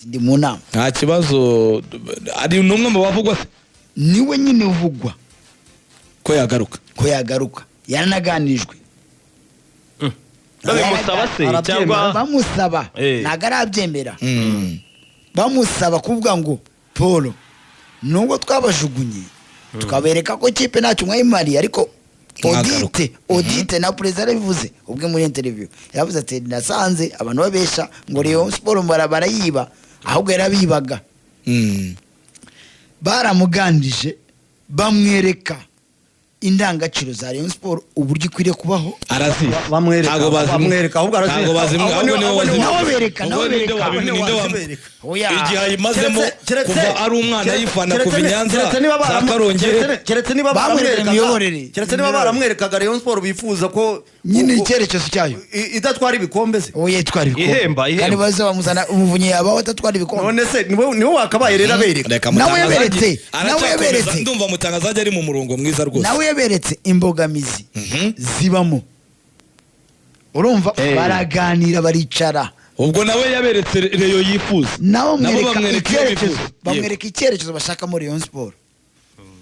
ndi mu nama nta kibazo ari numwe mu bavugwa niwe nyine uvugwa ko yagaruka yaranaganijwe bamusaba se cyangwa bamusaba ntago arabyemera bamusaba kuvuga ngo Paul nubwo twabajugunye tukabereka ko kipe ntacyo mwayimariye ariko audite na president bivuze ubwe muri interview yavuze ati nasanze abantu babesha ngo Rayon Sport barayiba ahubwo yarabibaga baramugandije bamwereka indangaciro za Rayon Sport uburyo ikwiriye kubaho arazi bamwereka ahubwo arazi ntago bazi nabereka igihe ayimazemo kuva ari umwana yifana kuva Nyanza za Karongi keretse niba baramwerekaga Rayon Sport bifuza ko nyine icyerekezo cyayo idatwara ibikombe se oye twara ibikombe kandi baza bamuzana umuvunyi yabaho atatwara ibikombe none se niwe wakabaye rero abereka nawe yaberetse ndumva mutangazaje ari mu murongo mwiza rwose nawe yaberetse imbogamizi zibamo urumva baraganira baricara ubwo nawe yaberetse Reyo yifuza nabo bamwereka icyerekezo bashaka muri Rayon Sport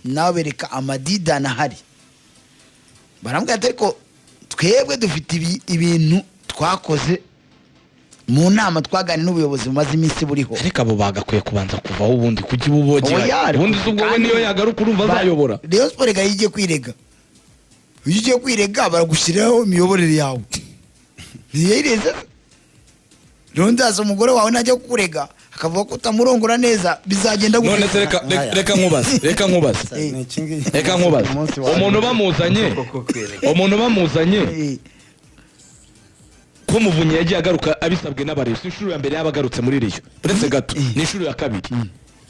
nawe bereka amadidana hari barambwira ati ko twebwe dufite ibintu twakoze mu nama twaganira n'ubuyobozi bumaze iminsi buriho ariko abo bagakwiye kubanza kuvaho ubundi kuki bubogera ubundi ubwo we niyo yagaruka urumva azayobora Rayon Sport gayigiye kwirega ugiye kwirega baragushyiraho imiyoborere yawe ntiyireze rondaza umugore wawe najya kukurega akavuga ko utamurongora neza bizagenda gute none reka nkubaze umuntu bamuzanye ko muvunyi yagiye agaruka abisabwe n'abarezi inshuro ya mbere yabagarutse muri Reyo uretse gato ni inshuro ya kabiri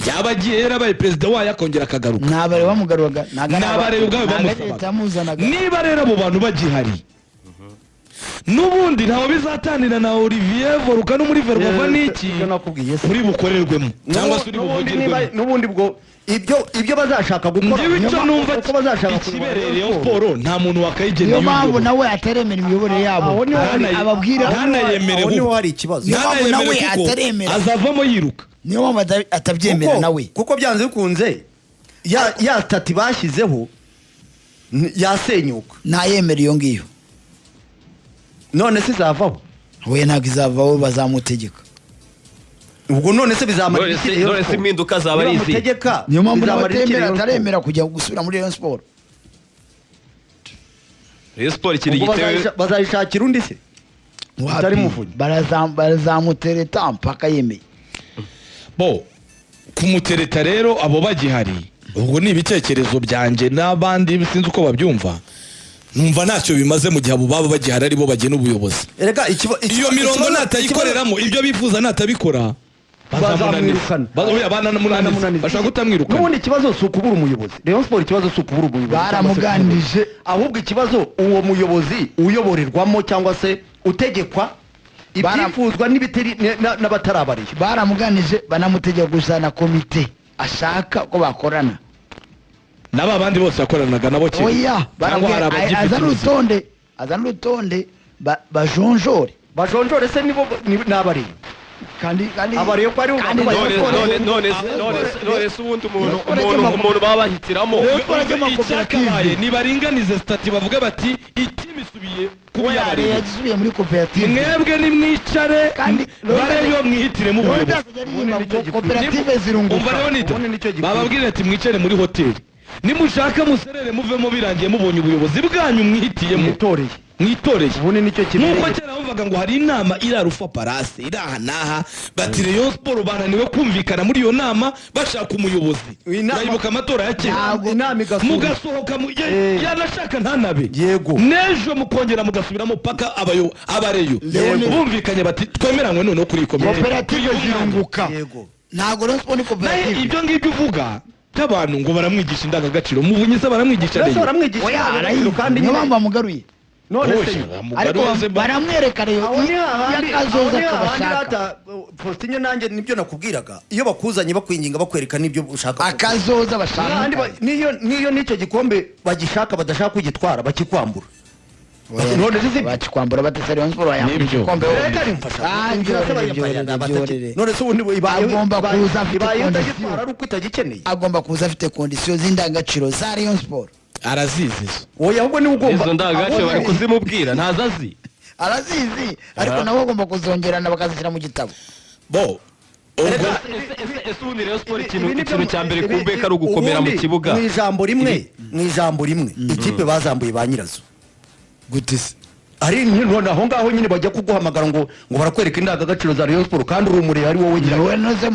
yaba agiye yarabaye perezida wayo akongera akagaruka nabare bamugarukaga nabare ubwawe bamusaba niba rero abo bantu bagihari nubundi ntaho bizatanira na Olivier Voruka no muri Vergova niki muri bukorerwemo cyangwa se uri buvugirwemo nubundi bwo ibyo bazashaka gukora nibico numva ko bazashaka ikibereye yo Sport nta muntu wakayigeneye yo mpamvu nawe ataremera imiyoborere yabo ababwira ntanayemere niho hari ikibazo nawe ataremera azavamo yiruka niyo mpamvu atabyemera nawe kuko byanze bikunze ya tati bashyizeho yasenyuka ntayemera iyo ngiyo none se izavaho we ntabwo izavaho bazamutegeka ubwo none se bizamara none se impinduka zaba ari izi niyo mpamvu ataremera kujya gusubira muri Rayon Sport Rayon Sport ikiri gitewe bazayishakira undi se utari muvunyi barazamutereta mpaka yemeye bo kumutereta rero abo bagihari ubwo ni ibitekerezo byanjye n'abandi sinzi uko babyumva numva ntacyo bimaze mu gihe abo baba bagihari aribo bagena ubuyobozi iyo mirongo natayikoreramo ibyo bifuza natabikora bazamwirukana bashaka kutamwirukana n'ubundi ikibazo si ukubura umuyobozi Rayon Sport ikibazo si ukubura umuyobozi baramuganije ahubwo ikibazo uwo muyobozi uyoborerwamo cyangwa se utegekwa ibyifuzwa n'ibiteri n'abatarabariye baramuganije banamutegeka gusana komite ashaka ko bakorana naba abandi bose yakoranaga nabo cyane oya azana urutonde bajonjore se nibo nabariye kandi abariye ko ari none se ubundi umuntu baba bahitiramo icyakabaye nibaringanize stati bavuga bati itimi isubiye kuba yasubiye muri koperative mwebwe nimwicare bareyo mwihitiremo ubuyobozi koperative zirunguka bababwira ati mwicare muri hoteli nimushaka muserere muvemo birangiye mubonye ubuyobozi bwanyu mwihitiyemo mwitoreye nuko cyera bavuga ngo hari inama irarufa parase iraha naha bati Rayon Sport bananiwe kumvikana muri iyo nama bashaka umuyobozi nayibuka amatora ya kera mugasohoka yanashaka ntanabe nejo mukongera mugasubiramo paka abareyo bumvikanye bati twemeranywe noneho kuri koperative zirunguka ntago Rayon Sport ni koperative ibyo ngibyo uvuga abantu ngo baramwigisha indangagaciro muvunyiza baramwigisha rero kandi niyo mpamvu bamugaruye none se baramwereka rero yakazoza kabashaka Faustin nanjye nibyo nakubwiraga iyo bakuzanye bakwinginga bakwereka nibyo ushaka akazoza bashaka niyo nicyo gikombe bagishaka badashaka kugitwara bakikwambura bakikwambura batese Rayon Sport yambaye igikombe none se ubundi agomba kuza afite kondisiyo z'indangagaciro za Rayon Sport arazizi oya ahubwo ni ugomba izo ndangagaciro bari kuzimubwira ntazazi arazizi ariko nabo bagomba kuzongerana bakazishyira mu gitabo bo ese ubundi Rayon Sport ikintu cya mbere kumbeka ari ugukomera mu kibuga mu ijambo rimwe ikipe bazambuye ba nyirazo gute se ari none aho ngaho nyine bajya kuguhamagara ngo barakwereka indangagaciro za Rayon Sport kandi uri umure ari wowe nyine wowe noze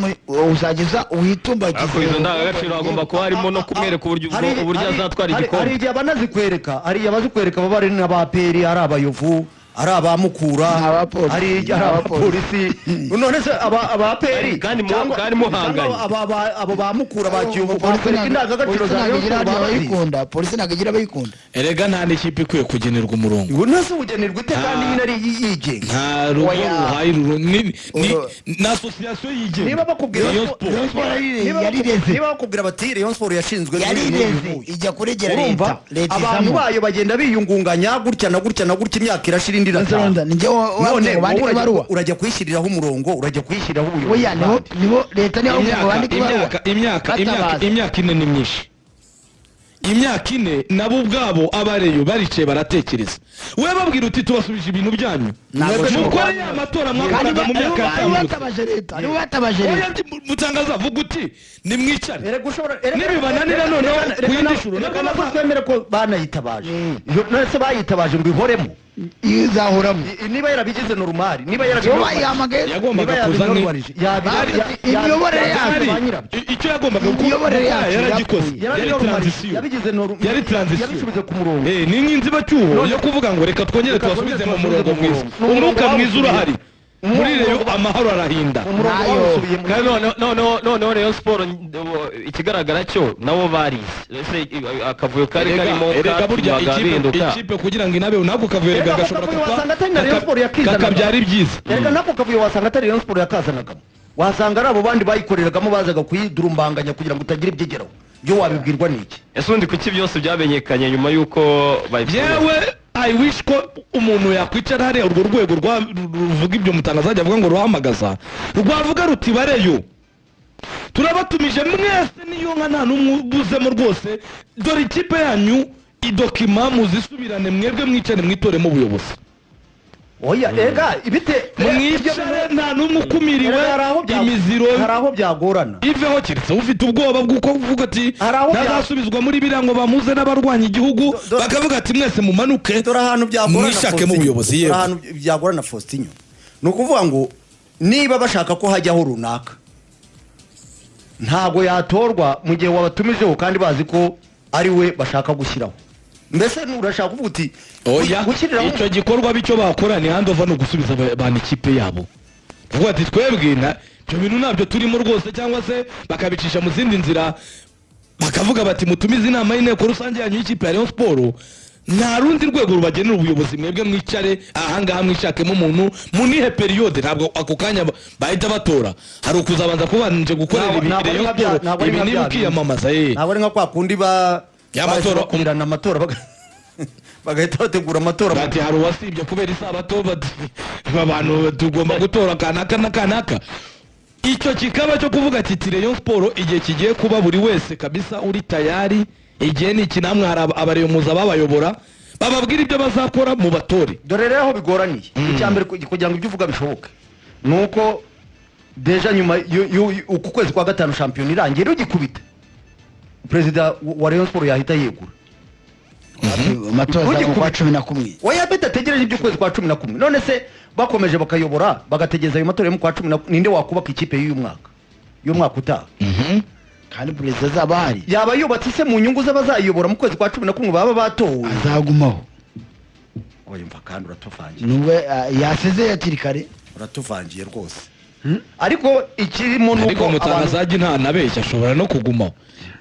uzagiza uhitumbagize ariko izo ndangagaciro agomba kuba harimo no kumwereka uburyo azatwara igikombe hari igihe abanazikwereka hari abazikwereka baba ari n'abaperi ari abayovu ari abamukura ari abapolisi none se abaperi kandi muhanganye abo bamukura bakiyovu bakwereka indangagaciro za Rayon Sport polisi nagagira bayikunda erega nta n'ikipe ikwiye kugenerwa umurongo ngo nase ugenerwa ite kandi nyine ari yigenga nta rugo ruhaye ni na association yigenga niba bakubwira niba bakubwira bati Rayon Sport yashinzwe ijya kuregera leta abantu bayo bagenda biyungunganya gutya na gutya na gutya imyaka irashira urajya kuyishyiriraho umurongo urajya kuyishyiriraho ubuyobozi nibo leta niyo imyaka ine ni myinshi imyaka ine nabo ubwabo abareyo baricaye baratekereza we babwira uti tubasubije ibintu byanyu mukore ya matora mwakoraga mu myaka ya mutangaza vuga uti nimwicare nibibananira noneho kuyindishuro twemere ko banayitabaje none bayitabaje ngo ihoremo izahoramo niba yarabigize normal niba yagombaga kuza imiyoborere icyo yagombaga gukora yaragikoze yari transition yabishubize ku murongo ni nk'inzibacyuho yo kuvuga ngo reka twongere tubasubize mu murongo mwiza umwuka mwiza urahari muri Rayon amahoro arahinda noneho Rayon Sport ikigaragara cyo nabo barize akavuyo kari karimo erega burya ikipe kugira ngo inabe nako kavuyo rega gashobora kakabyara ibyiza erega nako kavuyo wasanga atari Rayon Sport yakazanagamo wasanga ari abo bandi bayikoreragamo bazaga kuyidurumbanganya kugira ngo utagira ibyigeraho byo wabibwirwa n'iki ese undi kuki byose byamenyekanye nyuma y'uko yewe I wish ko umuntu yakwicara hariya urwo rwego ruvuga ibyo mutangazaje avuga ngo ruhamagaza rwavuga ruti bareyo turabatumije mwese niyo nka nta n'umwe ubuzemo rwose dore ikipe yanyu idokima muzisubirane mwebwe mwicare mwitoremo ubuyobozi oya ega ibite mwicare nta n'umwe ukumiriwe imiziro hari aho byagorana iveho keretse ufite ubwoba bw'uko uvuga ati ntazasubizwa muri biriya ngo bamuze n'abarwanya igihugu bakavuga ati mwese mumanuke mwishake mu buyobozi yewe ahantu byagorana Faustinho ni ukuvuga ngo niba bashaka ko hajyaho runaka ntabwo yatorwa mu gihe wabatumijeho kandi bazi ko ari we bashaka gushyiraho mbese urashaka kuvuga uti oya icyo gikorwa bicyo bakora ni handova no gusubiza abantu ikipe yabo kuvuga ati twebwe ibyo bintu nabyo turimo rwose cyangwa se bakabicisha mu zindi nzira bakavuga bati mutumize inama y'inteko rusange yanyu y'ikipe ya Rayon Sport nta rundi rwego rubagenera ubuyobozi mwebwe mwicare ahangaha mwishakemo umuntu munihe periode ntabwo ako kanya bahita batora hari ukuzabanza kubanje gukorera Rayon Sport ibi niba ukiyamamaza ntabwo ari nka kwa kundi y'amatora kumirana amatora bagahita bategura amatora bati hari uwasibye kubera isabato abantu tugomba gutora kanaka na kanaka icyo kikaba cyo kuvuga ati Rayon Sport igihe kigiye kuba buri wese kabisa uri tayari igihe niki namwe hari abareyomuza babayobora bababwira ibyo bazakora mu batore dore rero aho bigoraniye icyambere kugira ngo ibyo uvuga bishoboke nuko deja nyuma uku kwezi kwa gatanu champion irangiye ugikubita Perezida wa Rayon Sport yahita yegura amatora kwa 11 oya beta tegereje ibyo kwezi kwa 11 none se bakomeje bakayobora bagategeza ayo matora yo kwa 10 ninde wakubaka ikipe y'uyu mwaka utaha kandi perezida zabahari yaba yubatse se mu nyungu z'abazayobora mu kwezi kwa 11 baba batowe azagumaho oya mva kandi uratuvangiye nubwo yaseze yakirikare uratuvangiye rwose ariko ikirimo nuko ariko mutangazaje nta nabeshya ashobora no kugumaho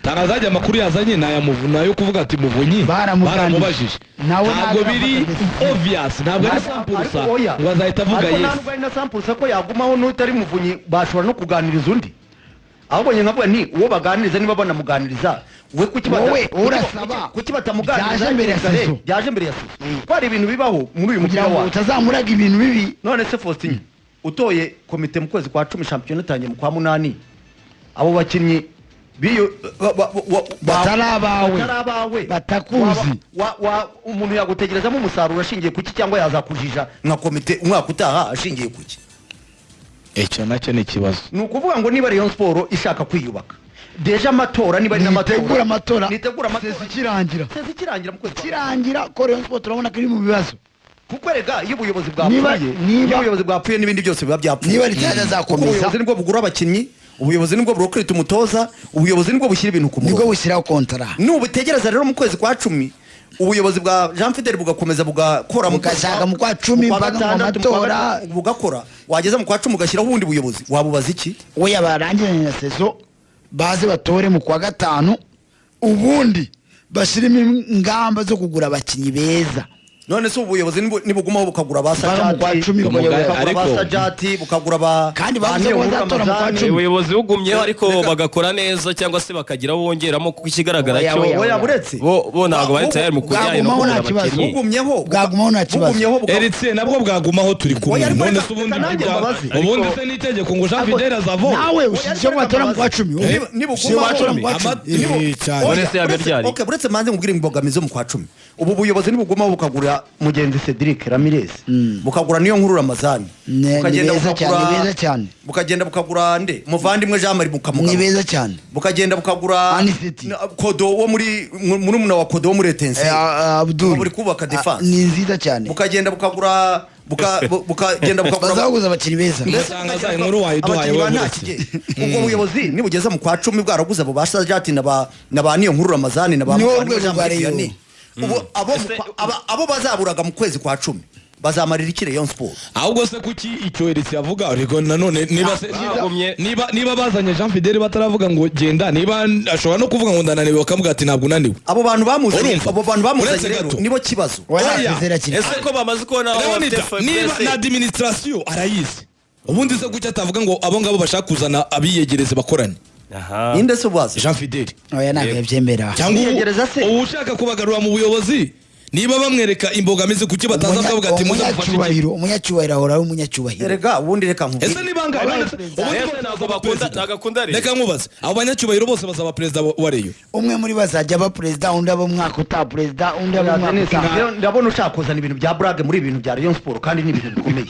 tangazaje amakuru yazanye naya muvuna yo kuvuga ati muvunyi baramubajije ntabwo biri obvious ntabwo ari sampulsa ngo azahita avuga yes ntabwo ari na sampulsa ko yagumaho n'utari muvunyi bashobora no kuganiriza undi ahubwo njye nkavuga nti uwo baganiriza niba banamuganiriza we Wowe urasaba kuki batamuganiriza byaje mbere ya sezo ko hari ibintu bibaho muri uyu mupira kugira ngo wacu utazamuraga ibintu bibi. none se Faustin utoye komite mu kwezi kwa 10 shampiyona itangiye mu kwa 8 abo bakinnyi biyo batarabawe batakuzi umuntu yagutegerezamo umusaruro ashingiye kuki cyangwa yazakujija nka komite umwaka utaha ashingiye kuki icyo nacyo ni ikibazo. ni ukuvuga ngo niba Rayon Sport ishaka kwiyubaka deja amatora niba ari nitegura amatora ikirangira mu kwezi kirangira ko Rayon Sport turabona ko iri mu bibazo kuko rega iyo ubuyobozi bwapfuye n'ibindi byose biba byapfuye niba ritajya zakomeza ubuyobozi nibwo bugura abakinnyi ubuyobozi nibwo burokirita umutoza ubuyobozi nibwo bushyira ibintu ku murongo nibwo bushyiraho kontara nubutegereza rero mu kwezi kwa 10 ubuyobozi bwa Jean Fidel bugakomeza bugakora mu kwa 10 mpaka mu matora bugakora wageza mu kwa 10 ugashyiraho ubundi buyobozi wabubaza iki we yabarangiranye na sezo baze batore mu kwa 5 ubundi bashirimo ingamba zo kugura abakinnyi beza. none se ubuyobozi nibugumaho bukagura basajati bukagura ba kandi bavuze ngo bazatora mu kwa 10 ubuyobozi bugumyeho ariko bagakora neza cyangwa se bakagira bongeramo kuko ikigaragara cyo yaburetse bo ntago bari tayari mu kujyana no kugura abakinnyi bwagumaho nta kibazo Eritse nabwo bwagumaho turi kumwe none se ubundi se n'itegeko ngo Jean Fidel azavo nawe ushije ko batora mu kwa 10 nibugumaho none se yaberyari okay buretse manze ngubwire imbogamizo mu kwa 10 ubu buyobozi nibugumaho bukagura mugenzi Cedric Ramirez bukagura niyo nkuru Ramazani bukagenda bukagura nde muvandimwe Jean Marie bukamugaba ni beza cyane bukagenda bukagura Kodo wo muri muna wa Kodo wo muri Etense Abdul buri kubaka defense ni nziza cyane bukagenda bukagura bukagenda bukagura bazaguza abakiri beza usangaza inkuru wayiduhaye we ubwo buyobozi nibugeza mu kwa 10 bwaraguza abo basajati na ba niyo nkuru Ramazani na ba Jean Marie abo bazaburaga mu kwezi kwa 10 bazamarira iki Rayon Sport ahubwo se kuki icyo Eritse yavuga ariko nanone niba bazanye Jean Fidel bataravuga ngo genda niba ashobora no kuvuga ngo ndananiwe bakavuga ati ntabwo unaniwe abo bantu bamuzanye rero nibo kibazo ese ko bamaze kubona niba na administration arayizi ubundi se kuki atavuga ngo abo ngabo bashaka kuzana abiyegereze bakorane inde se ubaza Jean Fidel oya ntabwo yabyemera cyangwa ushaka kubagarura mu buyobozi niba bamwereka imbogamizi kuki bataza akavuga ati umunyacyubahiro ahora ari umunyacyubahiro erega ubundi reka nkubwire ese nibanga reka nkubaze abo banyacyubahiro bose bazaba perezida wa Rayon umwe muri bazajya aba perezida undi aba mwaka uta perezida undi aba mwaka ndabona ushaka kuzana ibintu bya brag muri ibintu bya Rayon Sport kandi ni ibintu bikomeye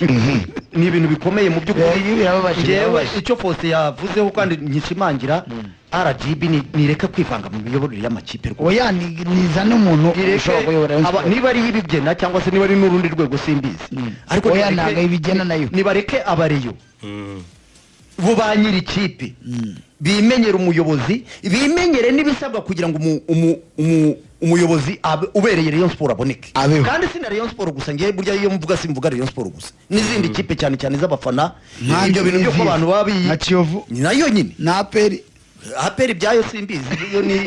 ni ibintu bikomeye mu by'ukuri icyo Faustin yavuzeho kandi nyishimangira RGB nireka kwivanga mu miyoborere y'amakipe oya niza n'umuntu ushobora kuyobora niba ari ibigena cyangwa se niba ari n'urundi rwego simbizi ariko oya ntago ibigena nayo nibareke abareyo bo banyiri ikipe bimenyere umuyobozi bimenyere n'ibisabwa kugira ngo umuyobozi ubereye Rayon Sport aboneke kandi si na Rayon Sport gusa ngiye burya iyo mvuga simvuga Rayon Sport gusa n'izindi kipe cyane cyane z'abafana ibyo bintu byo ko abantu babi na Kiyovu nayo nyine na aperi byayo simbizi iyo ni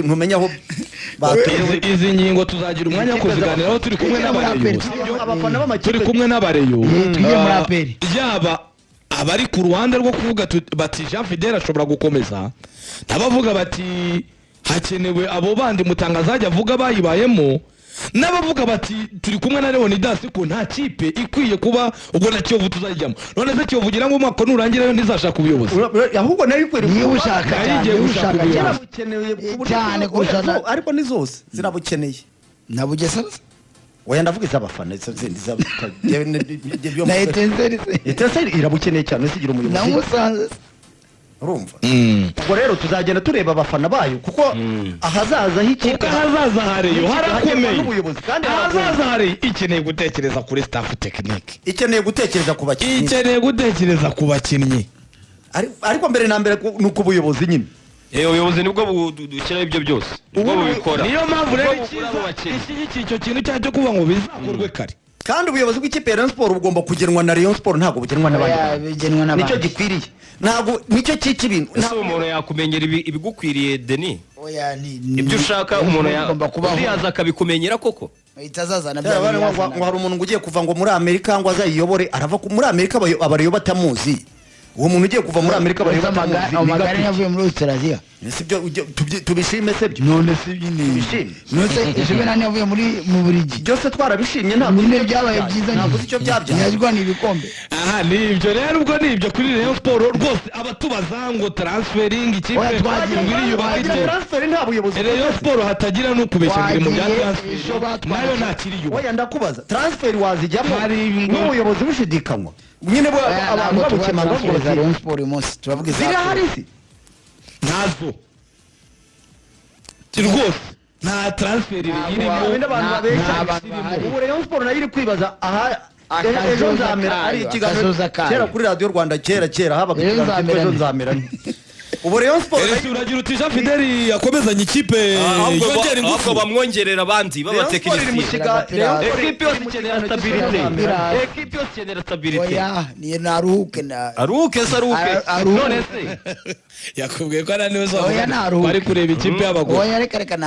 ntumenya aho bateye izi ngingo tuzagira umwanya wo kuziganiraho turi kumwe n'abareyo turi kumwe n'abareyo yaba abari ku ruhande rwo kuvuga bati Jean Fidel ashobora gukomeza n'abavuga bati hakenewe abo bandi mutangazaje avuga bayibayemo n'abavuga bati turi kumwe na Leonidas ko nta kipe ikwiye kuba ubwo na Kiyovu tuzajyamo none se Kiyovu gira ngo umwaka nurangira ntizashaka ubuyobozi ahubwo nayo ikwiriye niba ushaka cyane kurusha ariko ni zose zirabukeneye nabugesa oya ndavuga iz'abafana zindi na Etenseri irabukeneye cyane sigira umuyobozi namusanze urumva ubwo rero tuzagenda tureba abafana bayo kuko ahazaza h'ikipe ahazaza hareyo harakomeye ahazaza hareyo ikeneye gutekereza kuri staff technique ikeneye gutekereza ku bakinnyi ariko mbere na mbere nuko ubuyobozi nyine ubuyobozi nibwo budushyiraho ibyo byose nibwo bubikora niyo mpamvu rero icyo kintu cyo kuvuga ngo bizakorwe kare kandi ubuyobozi bw'ikipe ya Rayon Sport bugomba kugenwa na Rayon Sport ntabwo bugenwa n'abandi nicyo gikwiriye ntabwo nicyo cyica ibintu umuntu yakumenyera ibigukwiriye Denis ibyo ushaka umuntu yaza akabikumenyera koko itazazana ngo hari umuntu ugiye kuva ngo muri Amerika ngo azayiyobore arava muri Amerika abareyo batamuzi uwo muntu ugiye kuva muri Amerika bari amagare yavuye muri Australia sibyo tubishime sebyo none si bishimye none Juvenal yavuye mu Burigi byose twarabishimye ntabwo nyine byabaye byiza ntabwo icyo byabyaye yajwa ni ibikombe aha nibyo rero ubwo nibyo kuri Rayon Sport rwose abatubaza ngo transferring ikipe ngwiri yubakije transfer nta buyobozi Rayon Sport hatagira no kubeshya mu bya transfer nayo ntakiri yuba oya ndakubaza transfer wazijyamo n'ubuyobozi bushidikanywa nyine abantu babukemanga ngo Rayon Sport umunsi turavuga zirahari si ntazo rwose nta transfer irimo n'abantu babeshya ubu Rayon Sport nayo iri kwibaza aha ejo nzamera ari ikiganiro kera kuri Radio Rwanda kera habaga ikiganiro ejo nzamera ubu Rayon Sport uragira uti Jean Fideli yakomezanye ikipe yongera ingufu ahubwo bamwongerera abandi b'abatekinisiye equipe yose ikenera stabilité equipe yose ikenera stabilité oya ni naruhuke none se yakubwiye ko ananiwe zo bari kureba ikipe y'abagore oya reka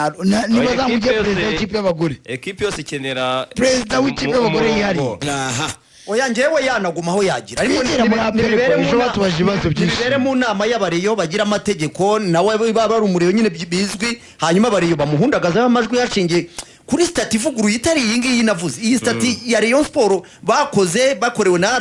niba zamujye president w'ikipe y'abagore equipe yose ikenera president w'ikipe y'abagore yihari aha oya njyewe yanagumaho yagira ariko nibere mu nama y'abariyo bagira amategeko nawe baba ari umuriyo nyine bizwi hanyuma abariyo bamuhundagazaho amajwi yashingiye kuri stati ivuguruye itari iyi ngiyi navuze iyi stati ya Rayon Sport bakorewe na